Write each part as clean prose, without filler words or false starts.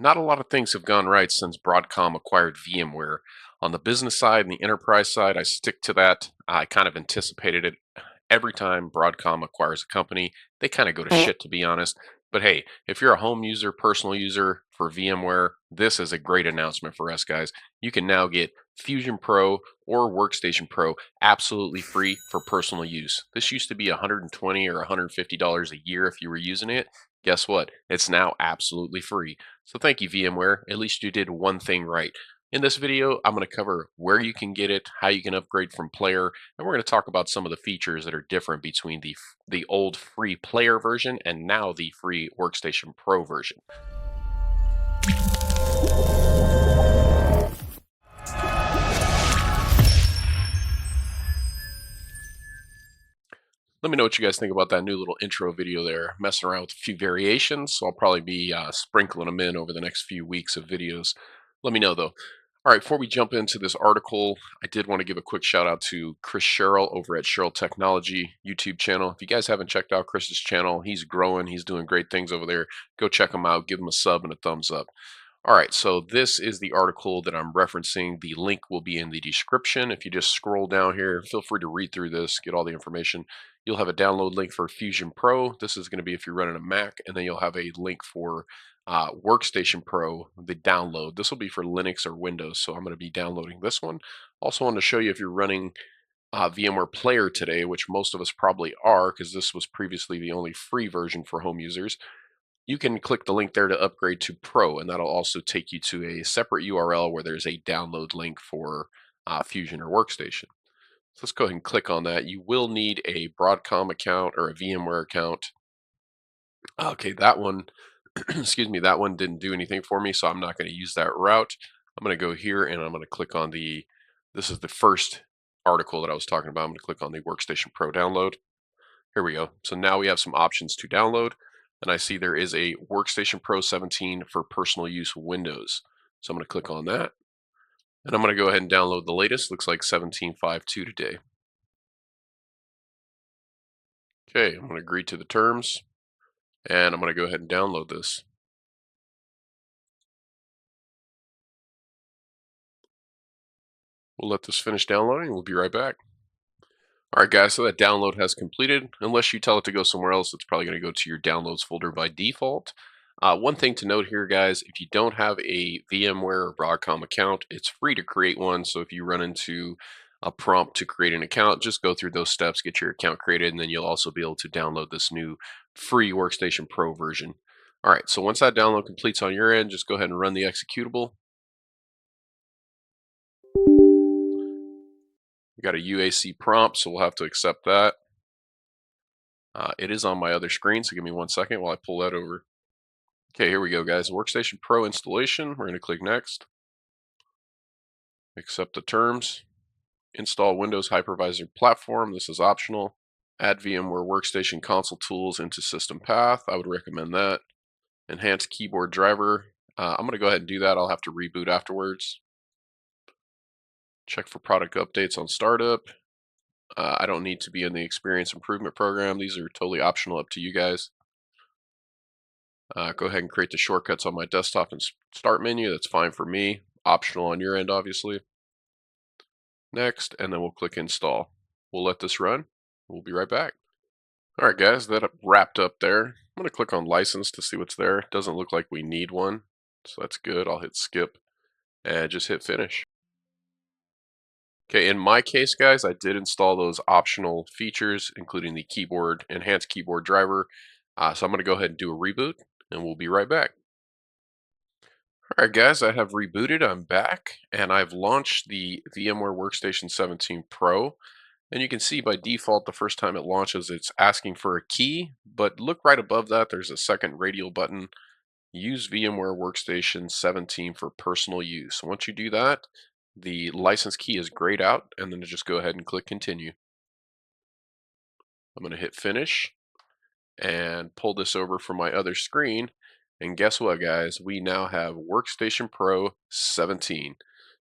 Not a lot of things have gone right since Broadcom acquired VMware. On the business side and the enterprise side, I stick to that. I kind of anticipated it. Every time Broadcom acquires a company, they kind of go to shit, to be honest. But hey, if you're a home user, personal user for VMware, this is a great announcement for us guys. You can now get Fusion Pro or Workstation Pro absolutely free for personal use. This used to be $120 or $150 a year if you were using it. Guess what? It's now absolutely free. So thank you, VMware. At least you did one thing right. In this video, I'm going to cover where you can get it, how you can upgrade from player, and we're going to talk about some of the features that are different between the old free player version and now the free Workstation Pro version. Let me know what you guys think about that new little intro video there. Messing around with a few variations, so I'll probably be sprinkling them in over the next few weeks of videos. Let me know though. All right, before we jump into this article, I did want to give a quick shout out to Chris Sherrill over at Sherrill Technology YouTube channel. If you guys haven't checked out Chris's channel, he's growing, he's doing great things over there. Go check him out, give him a sub and a thumbs up. All right, so this is the article that I'm referencing. The link will be in the description. If you just scroll down here, feel free to read through this, get all the information. You'll have a download link for Fusion Pro. This is going to be if you're running a Mac, and then you'll have a link for Workstation Pro, the download. This will be for Linux or Windows, so I'm going to be downloading this one. Also wanted to show you if you're running VMware Player today, which most of us probably are, because this was previously the only free version for home users. You can click the link there to upgrade to Pro, and that'll also take you to a separate URL where there's a download link for Fusion or Workstation. So let's go ahead and click on that. You will need a Broadcom account or a VMware account. Okay, that one, excuse me, that one didn't do anything for me, so I'm not going to use that route. I'm going to go here and I'm going to click on this is the first article that I was talking about. I'm going to click on the Workstation Pro download. Here we go. So now we have some options to download, and I see there is a Workstation Pro 17 for personal use Windows. So I'm going to click on that, and I'm going to go ahead and download the latest. Looks like 17.5.2 today. Okay, I'm going to agree to the terms, and I'm going to go ahead and download this. We'll let this finish downloading, and we'll be right back. All right, guys, so that download has completed. Unless you tell it to go somewhere else, it's probably going to go to your downloads folder by default. One thing to note here, guys, if you don't have a VMware or Broadcom account, it's free to create one. So if you run into a prompt to create an account, just go through those steps, get your account created, and then you'll also be able to download this new free Workstation Pro version. All right, so once that download completes on your end, just go ahead and run the executable. We got a UAC prompt, so we'll have to accept that. It is on my other screen, so give me 1 second while I pull that over. Okay, here we go, guys. Workstation Pro installation. We're going to click Next. Accept the terms. Install Windows Hypervisor Platform. This is optional. Add VMware Workstation console tools into system path. I would recommend that. Enhance keyboard driver. I'm going to go ahead and do that. I'll have to reboot afterwards. Check for product updates on startup. I don't need to be in the experience improvement program. These are totally optional, up to you guys. Go ahead and create the shortcuts on my desktop and start menu. That's fine for me. Optional on your end, obviously. Next, and then we'll click install. We'll let this run. We'll be right back. All right, guys, that wrapped up there. I'm going to click on license to see what's there. It doesn't look like we need one, so that's good. I'll hit skip and just hit finish. Okay, in my case, guys, I did install those optional features, including the keyboard, enhanced keyboard driver. So I'm going to go ahead and do a reboot, and we'll be right back. All right, guys, I have rebooted. I'm back, and I've launched the VMware Workstation 17 Pro. And you can see by default, the first time it launches, it's asking for a key. But look right above that, there's a second radial button. Use VMware Workstation 17 for personal use. Once you do that, the license key is grayed out, and then just go ahead and click Continue. I'm going to hit Finish and pull this over from my other screen. And guess what, guys? We now have Workstation Pro 17.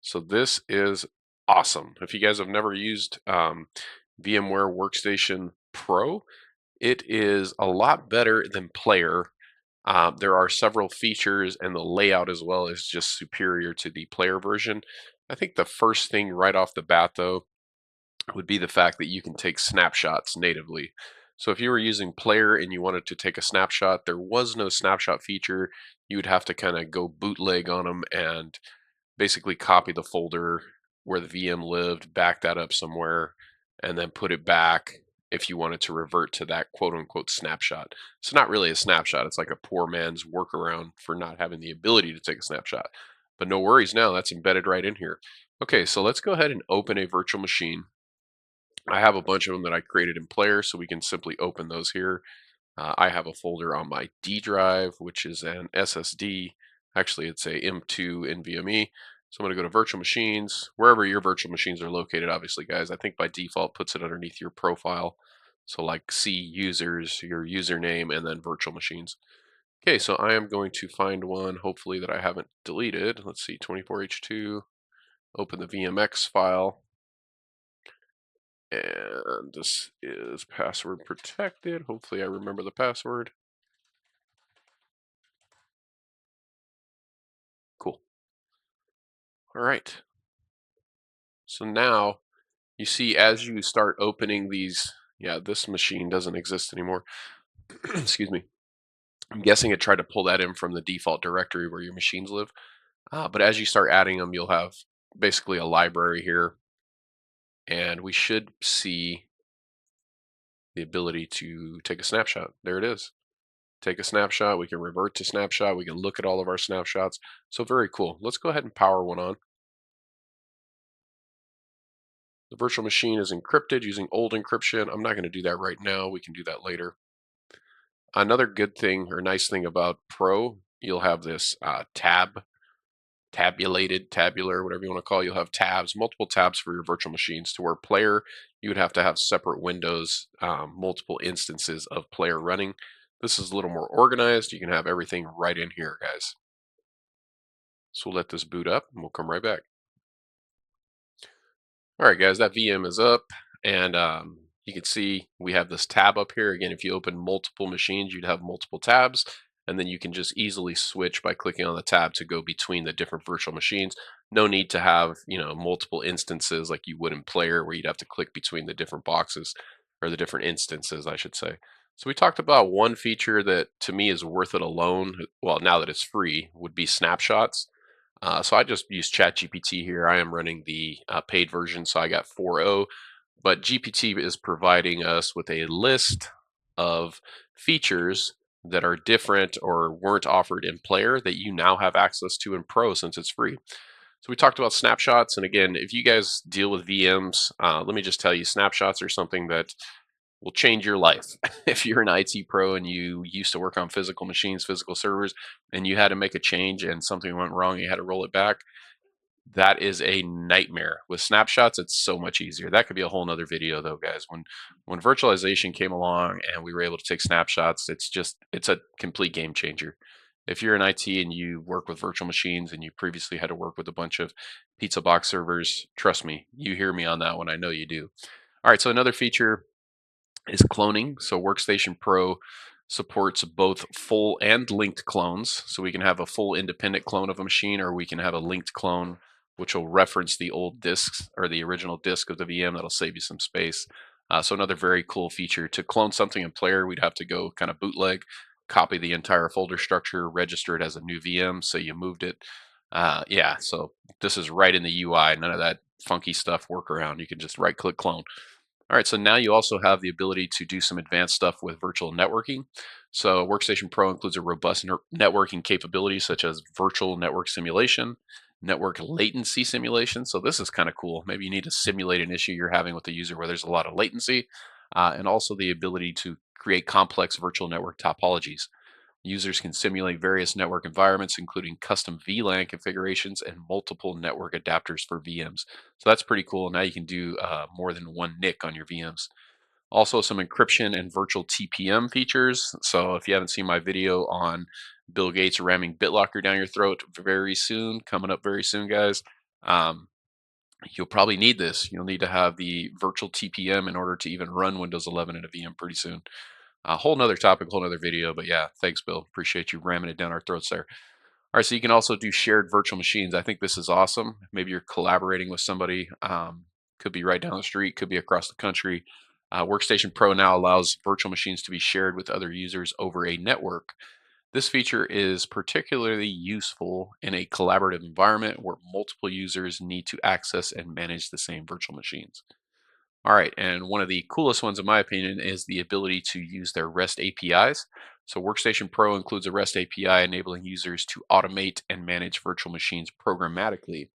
So this is awesome. If you guys have never used VMware Workstation Pro, it is a lot better than Player. There are several features, and the layout as well is just superior to the player version. I think the first thing right off the bat, though, would be the fact that you can take snapshots natively. So if you were using player and you wanted to take a snapshot, there was no snapshot feature. You would have to kind of go bootleg on them and basically copy the folder where the VM lived, back that up somewhere, and then put it back if you wanted to revert to that quote unquote snapshot. It's not really a snapshot. It's like a poor man's workaround for not having the ability to take a snapshot. But no worries now, that's embedded right in here. Okay, so let's go ahead and open a virtual machine. I have a bunch of them that I created in Player, so we can simply open those here. I have a folder on my D drive, which is an SSD. Actually, it's a M2 NVMe. So I'm going to go to virtual machines, wherever your virtual machines are located, obviously, guys. I think by default puts it underneath your profile. So like C users, your username, and then virtual machines. Okay, so I am going to find one, hopefully, that I haven't deleted. Let's see, 24H2, open the VMX file. And this is password protected. Hopefully I remember the password. Cool. All right. So now you see as you start opening these, yeah, this machine doesn't exist anymore. Excuse me. I'm guessing it tried to pull that in from the default directory where your machines live. But as you start adding them, you'll have basically a library here. And we should see the ability to take a snapshot. There it is. Take a snapshot. We can revert to snapshot. We can look at all of our snapshots. So very cool. Let's go ahead and power one on. The virtual machine is encrypted using old encryption. I'm not going to do that right now. We can do that later. Another good thing or nice thing about Pro, you'll have this tabular, whatever you want to call it. You'll have tabs, multiple tabs for your virtual machines. To where player, you would have to have separate windows, multiple instances of player running. This is a little more organized. You can have everything right in here, guys. So we'll let this boot up and we'll come right back. All right, guys, that VM is up, and you can see we have this tab up here. Again, if you open multiple machines, you'd have multiple tabs, and then you can just easily switch by clicking on the tab to go between the different virtual machines. No need to have, multiple instances like you would in Player, where you'd have to click between the different boxes or the different instances, I should say. So we talked about one feature that to me is worth it alone. Well, now that it's free, would be snapshots. So I just use ChatGPT here. I am running the paid version, so I got 4.0. But GPT is providing us with a list of features that are different or weren't offered in Player that you now have access to in Pro since it's free. So we talked about snapshots, and again, if you guys deal with VMs, let me just tell you, snapshots are something that will change your life. If you're an IT pro and you used to work on physical machines, physical servers, and you had to make a change and something went wrong, and you had to roll it back, that is a nightmare. With snapshots, it's so much easier. That could be a whole nother video though, guys. When virtualization came along and we were able to take snapshots, it's a complete game changer. If you're in IT and you work with virtual machines and you previously had to work with a bunch of pizza box servers, trust me, you hear me on that one. I know you do. All right, so another feature is cloning. So Workstation Pro supports both full and linked clones. So we can have a full independent clone of a machine, or we can have a linked clone, which will reference the old disks or the original disk of the VM. That'll save you some space. So another very cool feature. To clone something in Player, we'd have to go kind of bootleg, copy the entire folder structure, register it as a new VM, so you moved it. Yeah, so this is right in the UI. None of that funky stuff workaround. You can just right-click clone. All right, so now you also have the ability to do some advanced stuff with virtual networking. So Workstation Pro includes a robust networking capability such as virtual network simulation, network latency simulation. So this is kind of cool. Maybe you need to simulate an issue you're having with the user where there's a lot of latency, and also the ability to create complex virtual network topologies. Users can simulate various network environments, including custom VLAN configurations and multiple network adapters for VMs. So that's pretty cool. Now you can do more than one NIC on your VMs. Also, some encryption and virtual TPM features. So if you haven't seen my video on Bill Gates ramming BitLocker down your throat very soon, coming up very soon, guys, um, you'll probably need this. You'll need to have the virtual TPM in order to even run Windows 11 in a VM pretty soon. A whole nother topic, whole nother video. But yeah, thanks, Bill. Appreciate you ramming it down our throats there. All right, so you can also do shared virtual machines. I think this is awesome. Maybe you're collaborating with somebody, could be right down the street, could be across the country. Workstation Pro now allows virtual machines to be shared with other users over a network. This feature is particularly useful in a collaborative environment where multiple users need to access and manage the same virtual machines. All right, and one of the coolest ones, in my opinion, is the ability to use their REST APIs. So Workstation Pro includes a REST API enabling users to automate and manage virtual machines programmatically.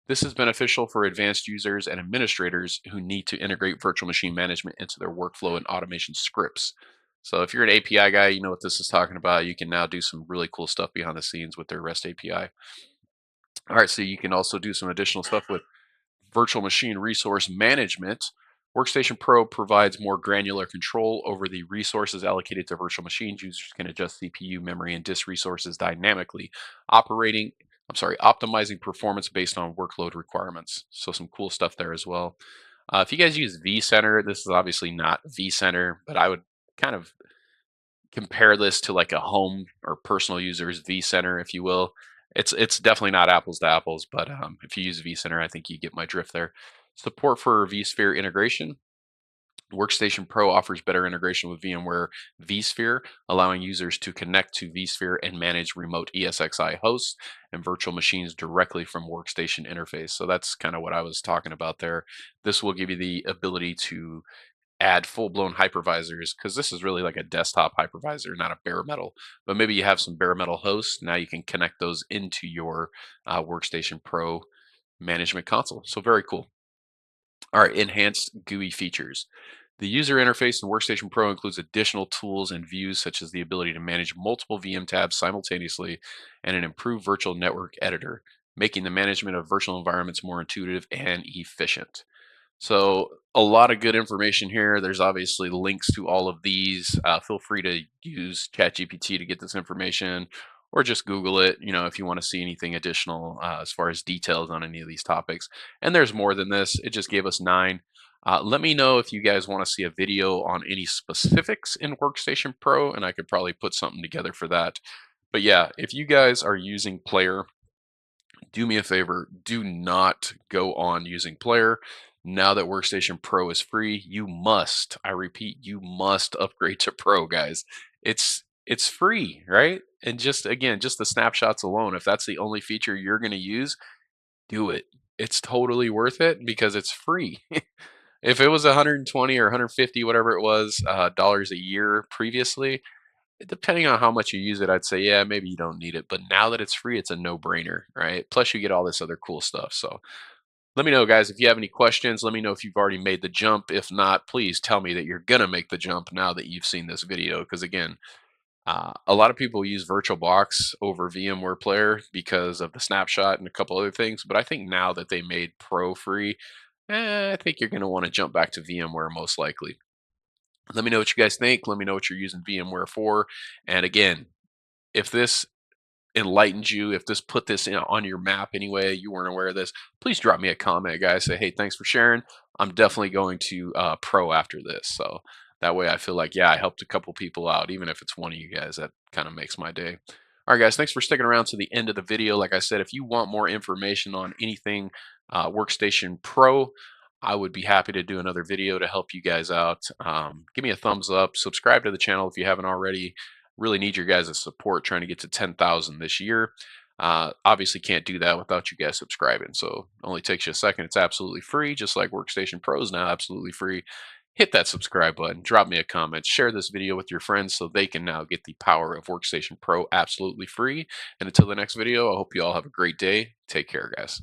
This is beneficial for advanced users and administrators who need to integrate virtual machine management into their workflow and automation scripts. So if you're an API guy, you know what this is talking about. You can now do some really cool stuff behind the scenes with their REST API. All right, so you can also do some additional stuff with virtual machine resource management. Workstation Pro provides more granular control over the resources allocated to virtual machines. Users can adjust CPU, memory, and disk resources dynamically, optimizing performance based on workload requirements. So some cool stuff there as well. If you guys use vCenter, this is obviously not vCenter, but I would kind of compare this to like a home or personal user's vCenter, if you will. It's definitely not apples to apples, but if you use vCenter, I think you get my drift there. Support for vSphere integration. Workstation Pro offers better integration with VMware vSphere, allowing users to connect to vSphere and manage remote ESXi hosts and virtual machines directly from Workstation interface. So that's kind of what I was talking about there. This will give you the ability to add full-blown hypervisors, because this is really like a desktop hypervisor, not a bare metal. But maybe you have some bare metal hosts. Now you can connect those into your Workstation Pro management console. So very cool. All right, enhanced GUI features. The user interface in Workstation Pro includes additional tools and views, such as the ability to manage multiple VM tabs simultaneously and an improved virtual network editor, making the management of virtual environments more intuitive and efficient. So a lot of good information here. There's obviously links to all of these. Feel free to use ChatGPT to get this information, or just Google it. If you want to see anything additional as far as details on any of these topics. And there's more than this. It just gave us 9. Let me know if you guys want to see a video on any specifics in Workstation Pro, and I could probably put something together for that. But yeah, if you guys are using Player, do me a favor, do not go on using Player. Now that Workstation Pro is free, you must, I repeat, you must upgrade to Pro, guys. It's free, right? And just again, just the snapshots alone, if that's the only feature you're going to use, do it. It's totally worth it because it's free. If it was 120 or 150, whatever it was, dollars a year previously, depending on how much you use it, I'd say, yeah, maybe you don't need it. But now that it's free, it's a no-brainer, right? Plus, you get all this other cool stuff. So let me know, guys, if you have any questions. Let me know if you've already made the jump. If not, please tell me that you're going to make the jump now that you've seen this video. Because again, a lot of people use VirtualBox over VMware Player because of the snapshot and a couple other things. But I think now that they made Pro free, I think you're going to want to jump back to VMware most likely. Let me know what you guys think. Let me know what you're using VMware for. And again, if this enlightened you, if this put this on your map anyway, you weren't aware of this, please drop me a comment, guys. Say, hey, thanks for sharing. I'm definitely going to Pro after this. So that way I feel like, yeah, I helped a couple people out, even if it's one of you guys. That kind of makes my day. All right, guys, thanks for sticking around to the end of the video. Like I said, if you want more information on anything Workstation Pro, I would be happy to do another video to help you guys out. Give me a thumbs up, subscribe to the channel if you haven't already. Really need your guys' support trying to get to 10,000 this year. Obviously can't do that without you guys subscribing. So it only takes you a second. It's absolutely free, just like Workstation Pro is now absolutely free. Hit that subscribe button, drop me a comment, share this video with your friends so they can now get the power of Workstation Pro absolutely free. And until the next video, I hope you all have a great day. Take care, guys.